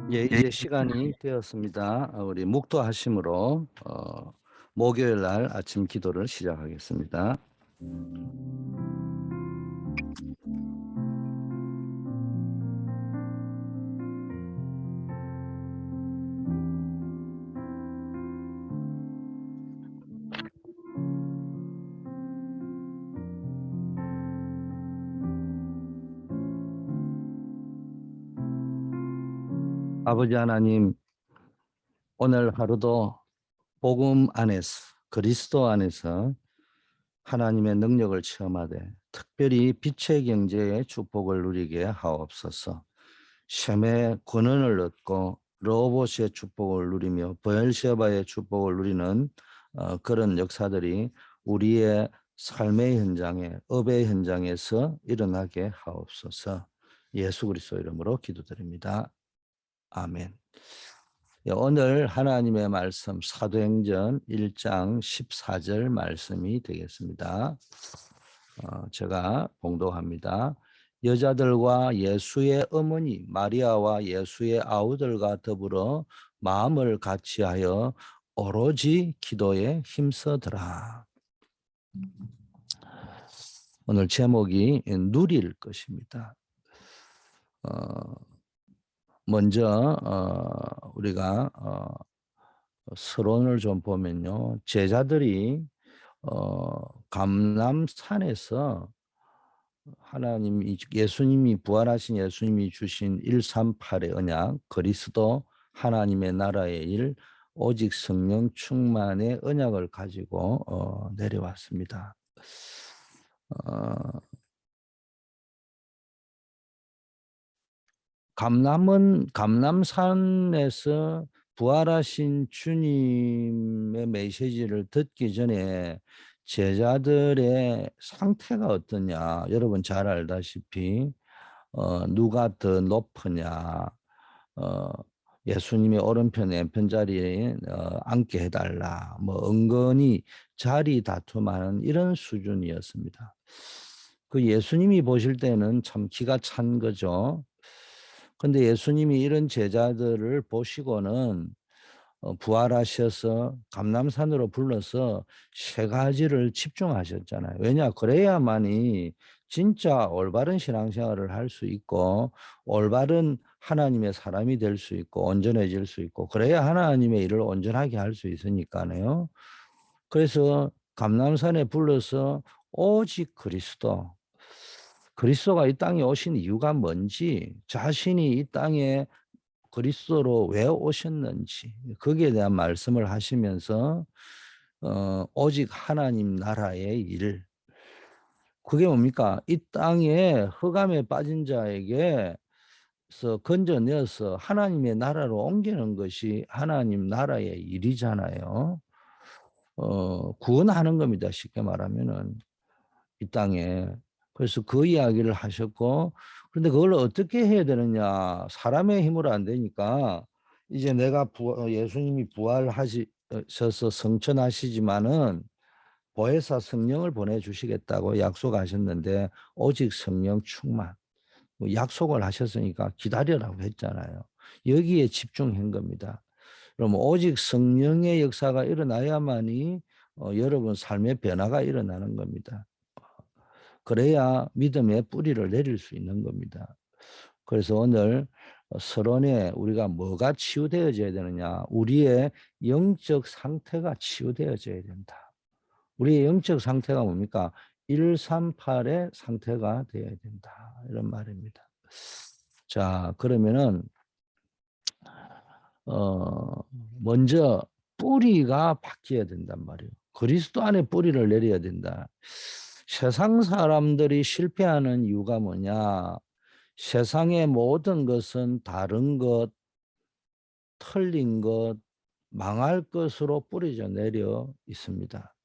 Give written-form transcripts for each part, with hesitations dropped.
예, 이제 시간이 되었습니다. 우리 묵도하심으로 목요일 날 아침 기도를 시작하겠습니다. 아버지 하나님, 오늘 하루도 복음 안에서, 그리스도 안에서 하나님의 능력을 체험하되 특별히 빛의 경제의 축복을 누리게 하옵소서. 셈의 권한을 얻고 로봇의 축복을 누리며 부엘셰바의 축복을 누리는 그런 역사들이 우리의 삶의 현장에, 업의 현장에서 일어나게 하옵소서. 예수 그리스도 이름으로 기도드립니다. 아멘. 오늘 하나님의 말씀 사도행전 1장 14절 말씀이 되겠습니다. 제가 봉독합니다. 여자들과 예수의 어머니 마리아와 예수의 아우들과 더불어 마음을 같이하여 오로지 기도에 힘써더라. 오늘 제목이 누릴 것입니다. 먼저 우리가 서론을 좀 보면요, 제자들이 감람산에서 예수님이 부활하신 예수님이 주신 138의 언약, 그리스도 하나님의 나라의 일, 오직 성령 충만의 언약을 가지고 내려왔습니다. 감람산에서 부활하신 주님의 메시지를 듣기 전에 제자들의 상태가 어떠냐, 여러분 잘 알다시피 누가 더 높으냐, 예수님의 오른편 왼편 자리에 앉게 해달라, 뭐 은근히 자리 다툼하는 이런 수준이었습니다. 그 예수님이 보실 때는 참 기가 찬 거죠. 근데 예수님이 이런 제자들을 보시고는 부활하셔서 감람산으로 불러서 세 가지를 집중하셨잖아요. 왜냐? 그래야만이 진짜 올바른 신앙생활을 할 수 있고 올바른 하나님의 사람이 될 수 있고 온전해질 수 있고 그래야 하나님의 일을 온전하게 할 수 있으니까요. 그래서 감람산에 불러서 오직 그리스도가 이 땅에 오신 이유가 뭔지, 자신이 이 땅에 그리스도로 왜 오셨는지 거기에 대한 말씀을 하시면서 오직 하나님 나라의 일, 그게 뭡니까? 이 땅에 흑암에 빠진 자에게서 건져내어서 하나님의 나라로 옮기는 것이 하나님 나라의 일이잖아요. 구원하는 겁니다. 쉽게 말하면은 이 땅에. 그래서 그 이야기를 하셨고, 그런데 그걸 어떻게 해야 되느냐? 사람의 힘으로 안 되니까 이제 예수님이 부활하셔서 성천하시지만은 보혜사 성령을 보내주시겠다고 약속하셨는데 오직 성령 충만. 뭐 약속을 하셨으니까 기다려라고 했잖아요. 여기에 집중한 겁니다. 그럼 오직 성령의 역사가 일어나야만이 여러분 삶의 변화가 일어나는 겁니다. 그래야 믿음의 뿌리를 내릴 수 있는 겁니다. 그래서 오늘 서론에 우리가 뭐가 치유되어져야 되느냐? 우리의 영적 상태가 치유되어져야 된다. 우리의 영적 상태가 뭡니까? 138의 상태가 되어야 된다. 이런 말입니다. 자, 그러면은 먼저 뿌리가 바뀌어야 된단 말이에요. 그리스도 안에 뿌리를 내려야 된다. 세상 사람들이 실패하는 이유가 뭐냐? 세상의 모든 것은 다른 것, 틀린 것, 망할 것으로 뿌려져 내려 있습니다.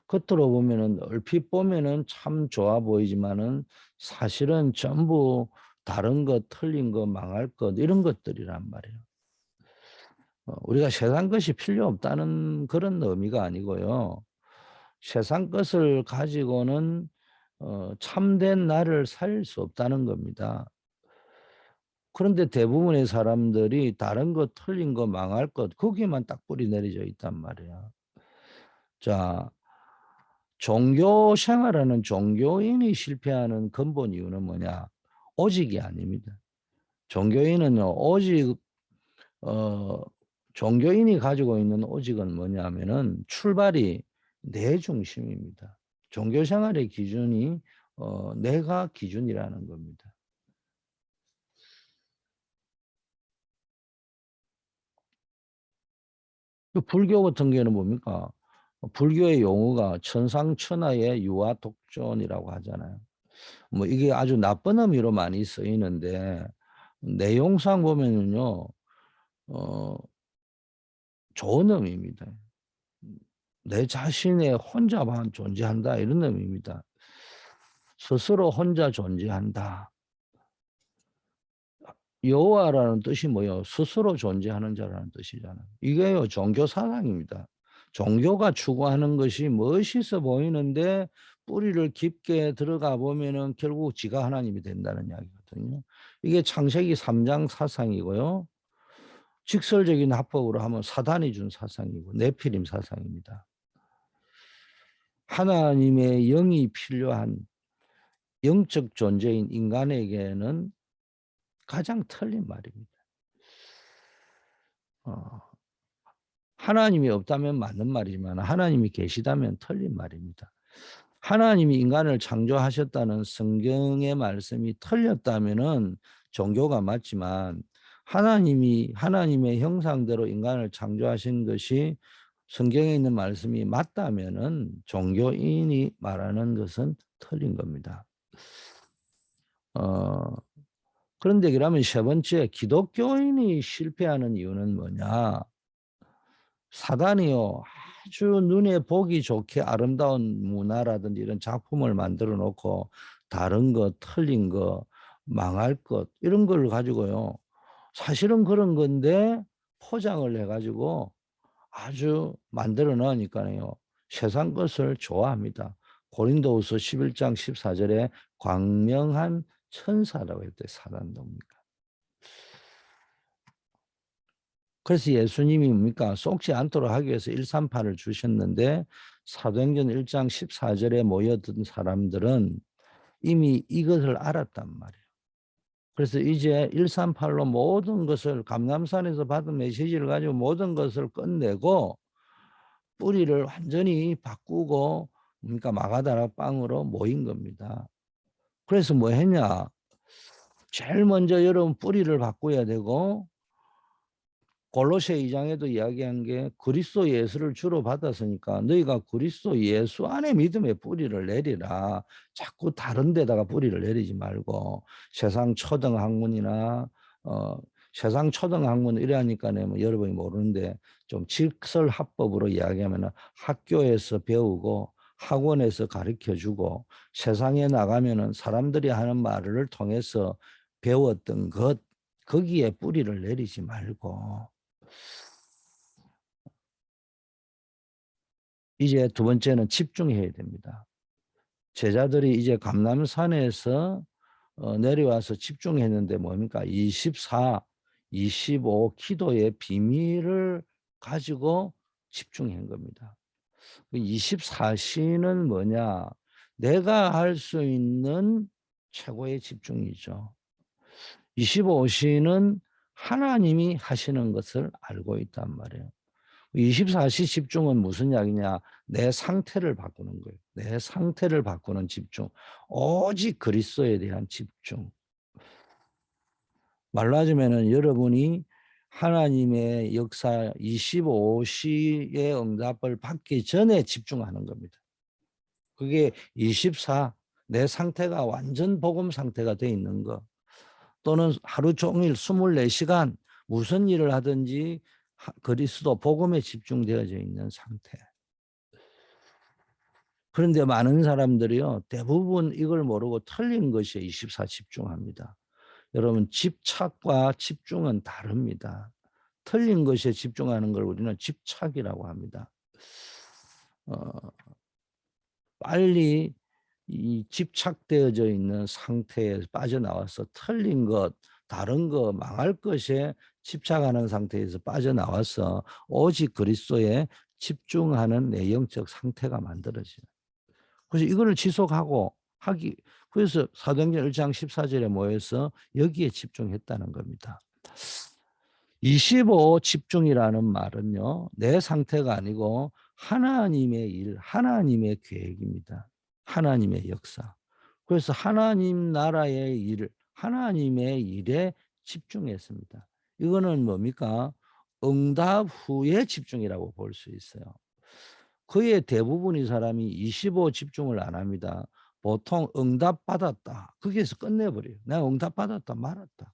겉으로 보면은 얼핏 보면은 참 좋아 보이지만은 사실은 전부 다른 것, 틀린 것, 망할 것 이런 것들이란 말이에요. 우리가 세상 것이 필요 없다는 그런 의미가 아니고요. 세상 것을 가지고는 참된 나를 살 수 없다는 겁니다. 그런데 대부분의 사람들이 다른 거 틀린 거 망할 것 거기에만 딱 뿌리 내려져 있단 말이야. 자, 종교 생활하는 종교인이 실패하는 근본 이유는 뭐냐? 오직이 아닙니다. 종교인은 오직 종교인이 가지고 있는 오직은 뭐냐면은 출발이 내 중심입니다. 종교 생활의 기준이 내가 기준이라는 겁니다. 불교 같은 경우는 뭡니까? 불교의 용어가 천상천하의 유아독존이라고 하잖아요. 뭐 이게 아주 나쁜 의미로 많이 쓰이는데 내용상 보면은요, 어, 좋은 의미입니다. 내 자신의 혼자만 존재한다 이런 의미입니다. 스스로 혼자 존재한다. 여호와라는 뜻이 뭐예요? 스스로 존재하는 자라는 뜻이잖아요. 이게요 종교 사상입니다. 종교가 추구하는 것이 멋있어 보이는데 뿌리를 깊게 들어가 보면은 결국 지가 하나님이 된다는 이야기거든요. 이게 창세기 3장 사상이고요. 직설적인 합법으로 하면 사단이 준 사상이고 네피림 사상입니다. 하나님의 영이 필요한 영적 존재인 인간에게는 가장 틀린 말입니다. 어, 하나님이 없다면 맞는 말이지만 하나님이 계시다면 틀린 말입니다. 하나님이 인간을 창조하셨다는 성경의 말씀이 틀렸다면은 종교가 맞지만 하나님이 하나님의 형상대로 인간을 창조하신 것이 성경에 있는 말씀이 맞다면은 종교인이 말하는 것은 틀린 겁니다. 어, 그런데 그러면 세 번째 기독교인이 실패하는 이유는 뭐냐? 사단이요. 아주 눈에 보기 좋게 아름다운 문화라든지 이런 작품을 만들어 놓고 다른 거, 틀린 거, 망할 것 이런 걸 가지고요. 사실은 그런 건데 포장을 해가지고 아주 만들어 놓으니까요. 세상 것을 좋아합니다. 고린도후서 11장 14절에 광명한 천사라고 했대 사단도입니까? 그래서 예수님이 뭡니까? 속지 않도록 하기 위해서 138을 주셨는데 사도행전 1장 14절에 모여든 사람들은 이미 이것을 알았단 말이에요. 그래서 이제 138로 모든 것을 감람산에서 받은 메시지를 가지고 모든 것을 끝내고 뿌리를 완전히 바꾸고 그러니까 마가다라 빵으로 모인 겁니다. 그래서 뭐 했냐? 제일 먼저 여러분 뿌리를 바꿔야 되고 골로새 2장에도 이야기한 게 그리스도 예수를 주로 받았으니까 너희가 그리스도 예수 안에 믿음의 뿌리를 내리라. 자꾸 다른 데다가 뿌리를 내리지 말고 세상 초등 학문이나 세상 초등 학문 이래하니까 뭐 여러분이 모르는데 좀 직설합법으로 이야기하면 학교에서 배우고 학원에서 가르쳐 주고 세상에 나가면은 사람들이 하는 말을 통해서 배웠던 것 거기에 뿌리를 내리지 말고 이제 두 번째는 집중해야 됩니다. 제자들이 이제 감람산에서 내려와서 집중했는데 뭡니까? 24, 25 기도의 비밀을 가지고 집중한 겁니다. 24시는 뭐냐? 내가 할 수 있는 최고의 집중이죠. 25시는 하나님이 하시는 것을 알고 있단 말이에요. 24시 집중은 무슨 이야기냐? 내 상태를 바꾸는 거예요. 내 상태를 바꾸는 집중. 오직 그리스도에 대한 집중. 말로 하자면은 여러분이 하나님의 역사 25시의 응답을 받기 전에 집중하는 겁니다. 그게 24, 내 상태가 완전 복음 상태가 돼 있는 거. 또는 하루 종일 24시간 무슨 일을 하든지 그리스도 복음에 집중되어져 있는 상태. 그런데 많은 사람들이요, 대부분 이걸 모르고 틀린 것에 24 집중합니다. 여러분, 집착과 집중은 다릅니다. 틀린 것에 집중하는 걸 우리는 집착이라고 합니다. 어, 빨리 이 집착되어져 있는 상태에 빠져나와서 틀린 것, 다른 거 망할 것에 집착하는 상태에서 빠져나와서 오직 그리스도에 집중하는 내 영적 상태가 만들어져요. 그래서 이거를 지속하고 하기, 그래서 사도행전 1장 14절에 모여서 여기에 집중했다는 겁니다. 25 집중이라는 말은요, 내 상태가 아니고 하나님의 일, 하나님의 계획입니다. 하나님의 역사. 그래서 하나님 나라의 일, 하나님의 일에 집중했습니다. 이거는 뭡니까? 응답 후에 집중이라고 볼 수 있어요. 거의 대부분의 사람이 25 집중을 안 합니다. 보통 응답 받았다, 거기에서 끝내버려요. 내가 응답 받았다 말았다.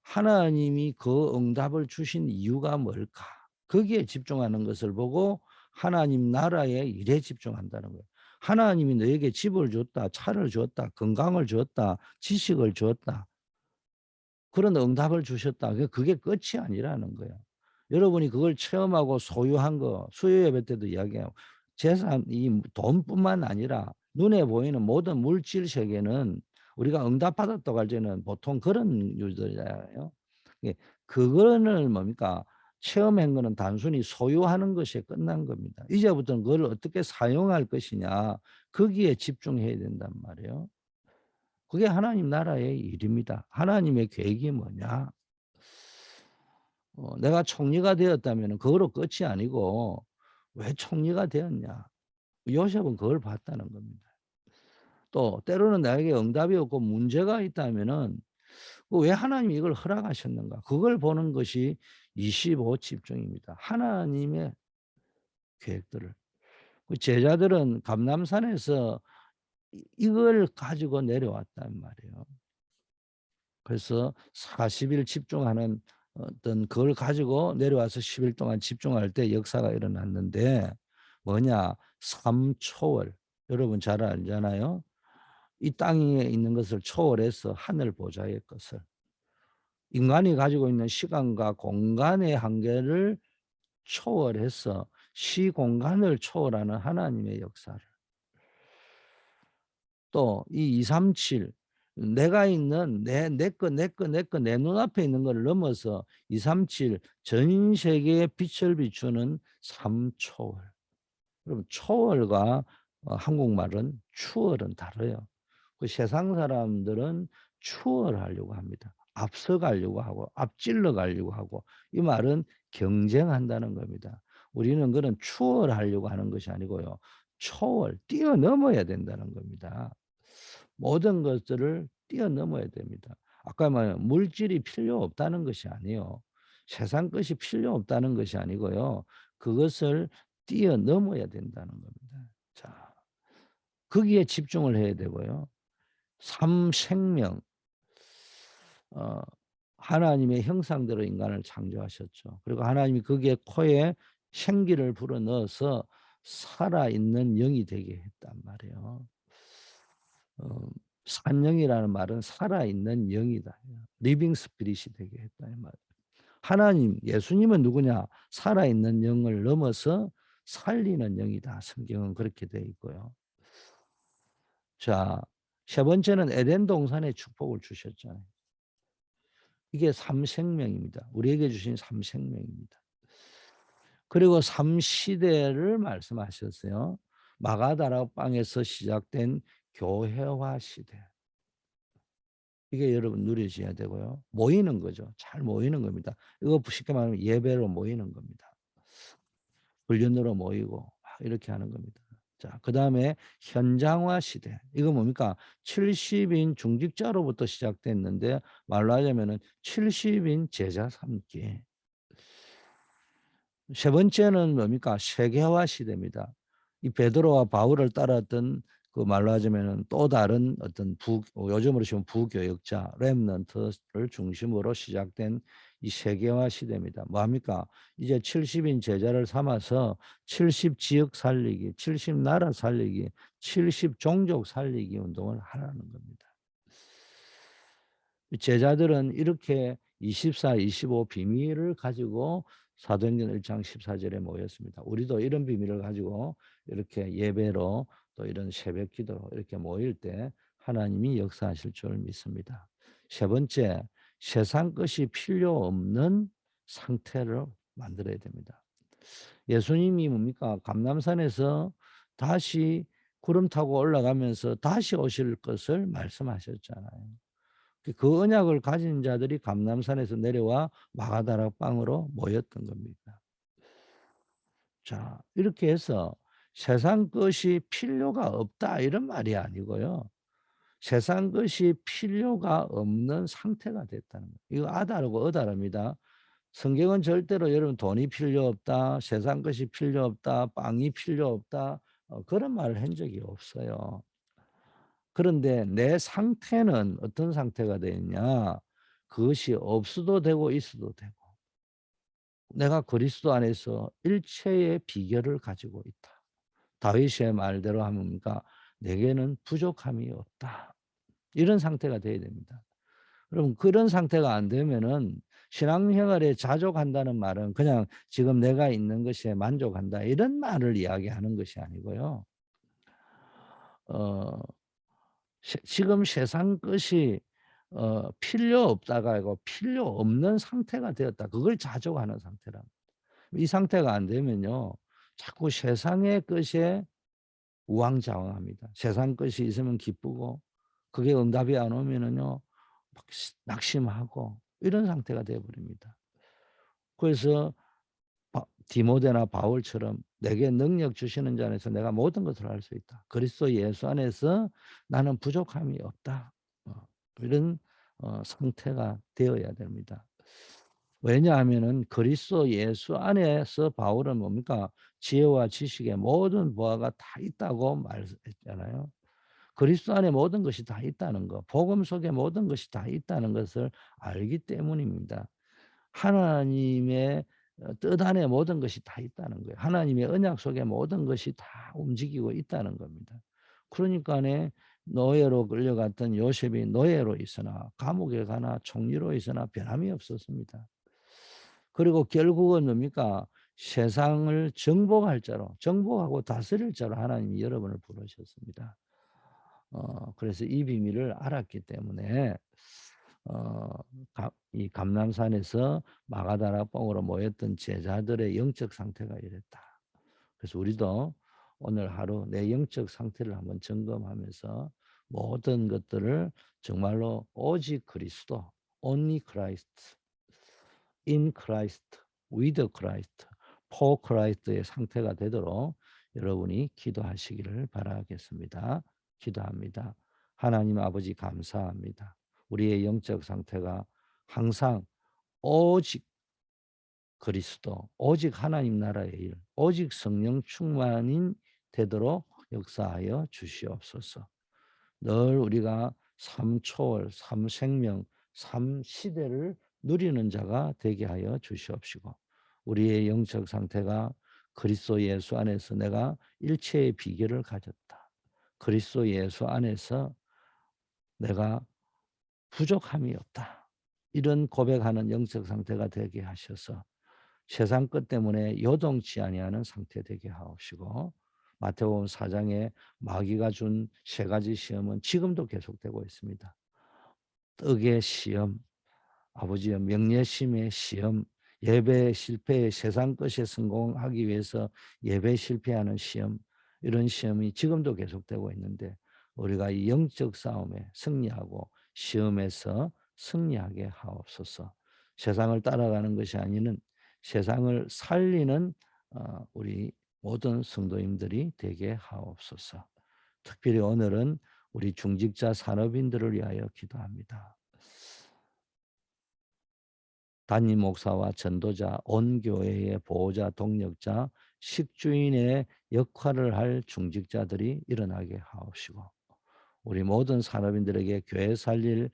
하나님이 그 응답을 주신 이유가 뭘까? 거기에 집중하는 것을 보고 하나님 나라의 일에 집중한다는 거예요. 하나님이 너에게 집을 줬다, 차를 줬다, 건강을 줬다, 지식을 줬다. 그런 응답을 주셨다. 그게 끝이 아니라는 거예요. 여러분이 그걸 체험하고 소유한 거, 수요 예배 때도 이야기해요. 재산, 이 돈뿐만 아니라 눈에 보이는 모든 물질 세계는 우리가 응답받았다고 할 때는 보통 그런 유저잖아요. 그거를 뭡니까? 체험한 거는 단순히 소유하는 것에 끝난 겁니다. 이제부터는 그걸 어떻게 사용할 것이냐, 거기에 집중해야 된단 말이에요. 그게 하나님 나라의 일입니다. 하나님의 계획이 뭐냐? 내가 총리가 되었다면 그거로 끝이 아니고 왜 총리가 되었냐? 요셉은 그걸 봤다는 겁니다. 또 때로는 나에게 응답이 없고 문제가 있다면은 왜 하나님이 이걸 허락하셨는가? 그걸 보는 것이 25 집중입니다. 하나님의 계획들을. 그 제자들은 감람산에서 이걸 가지고 내려왔단 말이에요. 그래서 40일 집중하는 어떤 그걸 가지고 내려와서 10일 동안 집중할 때 역사가 일어났는데 뭐냐? 삼초월. 여러분 잘 알잖아요. 이 땅에 있는 것을 초월해서 하늘 보좌의 것을, 인간이 가지고 있는 시간과 공간의 한계를 초월해서 시공간을 초월하는 하나님의 역사를, 또 이 237 내가 있는 내 눈앞에 있는 걸 넘어서 237 전 세계에 빛을 비추는 삼초월. 여러분 초월과 한국말은 추월은 다르요. 그 세상 사람들은 추월하려고 합니다. 앞서가려고 하고 앞질러 가려고 하고, 이 말은 경쟁한다는 겁니다. 우리는 그런 추월하려고 하는 것이 아니고요. 초월, 뛰어넘어야 된다는 겁니다. 모든 것들을 뛰어넘어야 됩니다. 아까 말한 물질이 필요 없다는 것이 아니에요. 세상 것이 필요 없다는 것이 아니고요. 그것을 뛰어넘어야 된다는 겁니다. 자, 거기에 집중을 해야 되고요. 삼생명, 어, 하나님의 형상대로 인간을 창조하셨죠. 그리고 하나님이 거기에 코에 생기를 불어넣어서 살아있는 영이 되게 했단 말이에요. 어, 산영이라는 말은 살아있는 영이다. 리빙 스피릿이 되게 했다 이 말. 하나님, 예수님은 누구냐? 살아있는 영을 넘어서 살리는 영이다. 성경은 그렇게 되어 있고요. 자, 세 번째는 에덴 동산에 축복을 주셨잖아요. 이게 삼생명입니다. 우리에게 주신 삼생명입니다. 그리고 삼시대를 말씀하셨어요. 마가다락방에서 시작된 교회화 시대. 이게 여러분 누려져야 되고요. 모이는 거죠. 잘 모이는 겁니다. 이거 쉽게 말하면 예배로 모이는 겁니다. 훈련으로 모이고 이렇게 하는 겁니다. 자, 그다음에 현장화 시대. 이거 뭡니까? 70인 중직자로부터 시작됐는데 말로 하자면은 70인 제자 삼기. 세 번째는 뭡니까? 세계화 시대입니다. 이 베드로와 바울을 따랐던 그 말로 하자면은 또 다른 어떤 요즘으로 치면 부교역자 렘넌트를 중심으로 시작된 이 세계화 시대입니다. 뭐합니까? 이제 70인 제자를 삼아서 70 지역 살리기, 70 나라 살리기, 70 종족 살리기 운동을 하라는 겁니다. 제자들은 이렇게 24, 25 비밀을 가지고 사도행전 1장 14절에 모였습니다. 우리도 이런 비밀을 가지고 이렇게 예배로 또 이런 새벽 기도로 이렇게 모일 때 하나님이 역사하실 줄 믿습니다. 세 번째, 세상 것이 필요 없는 상태를 만들어야 됩니다. 예수님이 뭡니까? 감람산에서 다시 구름 타고 올라가면서 다시 오실 것을 말씀하셨잖아요. 그 언약을 가진 자들이 감람산에서 내려와 마가다라 빵으로 모였던 겁니다. 자, 이렇게 해서 세상 것이 필요가 없다 이런 말이 아니고요. 세상 것이 필요가 없는 상태가 됐다는 거예요. 이거 아다르고 어다릅니다. 성경은 절대로 여러분 돈이 필요 없다, 세상 것이 필요 없다, 빵이 필요 없다 그런 말을 한 적이 없어요. 그런데 내 상태는 어떤 상태가 되느냐? 그것이 없어도 되고 있어도 되고 내가 그리스도 안에서 일체의 비결을 가지고 있다. 다윗의 말대로 하면 내게는 부족함이 없다. 이런 상태가 돼야 됩니다. 그럼 그런 상태가 안 되면은 신앙생활에 자족한다는 말은 그냥 지금 내가 있는 것에 만족한다 이런 말을 이야기하는 것이 아니고요. 어 지금 세상 것이 필요 없다가 아니고 필요 없는 상태가 되었다. 그걸 자족하는 상태랍니다. 이 상태가 안 되면요. 자꾸 세상의 것에 우왕좌왕합니다. 세상 것이 있으면 기쁘고 그게 응답이 안 오면은요. 막 낙심하고 이런 상태가 되어 버립니다. 그래서 디모데나 바울처럼 내게 능력 주시는 자 안에서 내가 모든 것을 할 수 있다. 그리스도 예수 안에서 나는 부족함이 없다. 이런 상태가 되어야 됩니다. 왜냐하면은 그리스도 예수 안에서 바울은 뭡니까? 지혜와 지식의 모든 보화가 다 있다고 말했잖아요. 그리스도 안에 모든 것이 다 있다는 거, 복음 속에 모든 것이 다 있다는 것을 알기 때문입니다. 하나님의 뜻 안에 모든 것이 다 있다는 거예요. 하나님의 언약 속에 모든 것이 다 움직이고 있다는 겁니다. 그러니까네 노예로 끌려갔던 요셉이 노예로 있으나 감옥에 가나 총리로 있으나 변함이 없었습니다. 그리고 결국은 뭡니까? 세상을 정복할 자로, 정복하고 다스릴 자로 하나님이 여러분을 부르셨습니다. 그래서 이 비밀을 알았기 때문에 어 이 감람산에서 마가다라 뽕으로 모였던 제자들의 영적 상태가 이랬다. 그래서 우리도 오늘 하루 내 영적 상태를 한번 점검하면서 모든 것들을 정말로 오직 그리스도, only Christ, in Christ, with Christ, for Christ의 상태가 되도록 여러분이 기도하시기를 바라겠습니다. 기도합니다. 하나님 아버지 감사합니다. 우리의 영적 상태가 항상 오직 그리스도, 오직 하나님 나라의 일, 오직 성령 충만인 되도록 역사하여 주시옵소서. 늘 우리가 삼초월, 삼생명, 삼시대를 누리는 자가 되게 하여 주시옵시고 우리의 영적 상태가 그리스도 예수 안에서 내가 일체의 비결을 가졌다. 그리스도 예수 안에서 내가 부족함이 없다. 이런 고백하는 영적 상태가 되게 하셔서 세상 것 때문에 요동치 아니하는 상태 되게 하옵시고 마태복음 4장에 마귀가 준 세 가지 시험은 지금도 계속되고 있습니다. 떡의 시험, 아버지의 명예심의 시험, 예배 실패의 세상 것에 성공하기 위해서 예배 실패하는 시험, 이런 시험이 지금도 계속되고 있는데 우리가 이 영적 싸움에 승리하고 시험에서 승리하게 하옵소서. 세상을 따라가는 것이 아니는 세상을 살리는 우리 모든 성도님들이 되게 하옵소서. 특별히 오늘은 우리 중직자 산업인들을 위하여 기도합니다. 담임 목사와 전도자, 온 교회의 보호자, 동력자, 식주인의 역할을 할 중직자들이 일어나게 하옵시고 우리 모든 산업인들에게 교회 살릴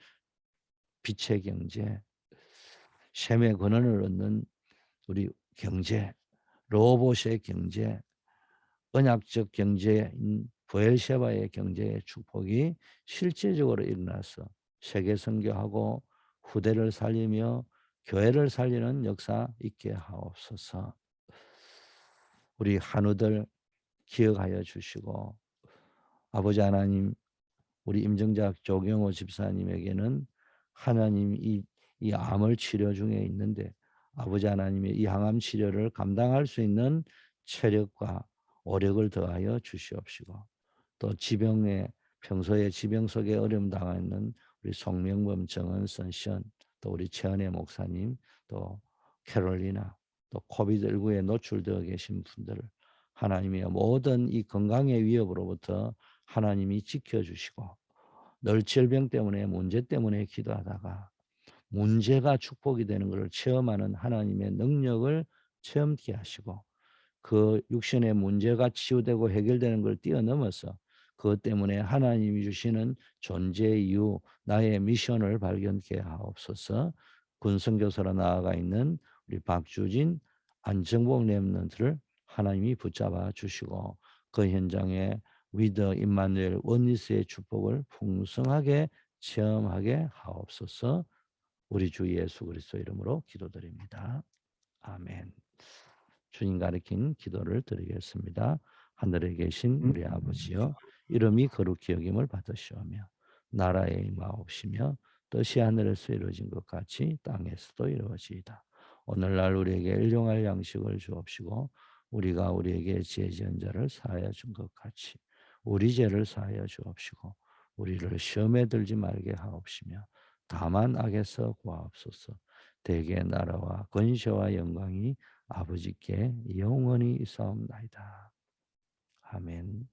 빛의 경제, 셈의 근원을 얻는 우리 경제, 로봇의 경제, 언약적 경제인 부엘셰바의 경제의 축복이 실제적으로 일어나서 세계 선교하고 후대를 살리며 교회를 살리는 역사 있게 하옵소서. 우리 한우들 기억하여 주시고 아버지 하나님 우리 임정작 조경호 집사님에게는 하나님 이 이 암을 치료 중에 있는데 아버지 하나님이 이 항암 치료를 감당할 수 있는 체력과 오력을 더하여 주시옵시고, 또 지병에 평소에 지병 속에 어려움 당하는 우리 송명범 정은선 션, 또 우리 최은혜 목사님, 또 캐롤리나, 또 코비드19에 노출되어 계신 분들을 하나님의 모든 이 건강의 위협으로부터 하나님이 지켜주시고, 늘 질병 때문에 문제 때문에 기도하다가 문제가 축복이 되는 것을 체험하는 하나님의 능력을 체험케 하시고, 그 육신의 문제가 치유되고 해결되는 걸 뛰어넘어서 그것 때문에 하나님이 주시는 존재 이유, 나의 미션을 발견케 하옵소서. 군선교사로 나아가 있는 우리 박주진, 안정복 렘넌트를 하나님이 붙잡아 주시고, 그 현장에 위더 임마누엘 원리스의 축복을 풍성하게 체험하게 하옵소서. 우리 주 예수 그리스도 이름으로 기도드립니다. 아멘. 주님 가르친 기도를 드리겠습니다. 하늘에 계신 우리 아버지여, 이름이 거룩히 여김을 받으시오며 나라의 임하옵시며 뜻이 하늘에서 이루어진 것 같이 땅에서도 이루어지이다. 오늘날 우리에게 일용할 양식을 주옵시고, 우리가 우리에게 죄 지은 자를 사하여 준 것 같이 우리 죄를 사하여 주옵시고, 우리를 시험에 들지 말게 하옵시며 다만 악에서 구하옵소서. 대개 나라와 권세와 영광이 아버지께 영원히 있사옵나이다. 아멘.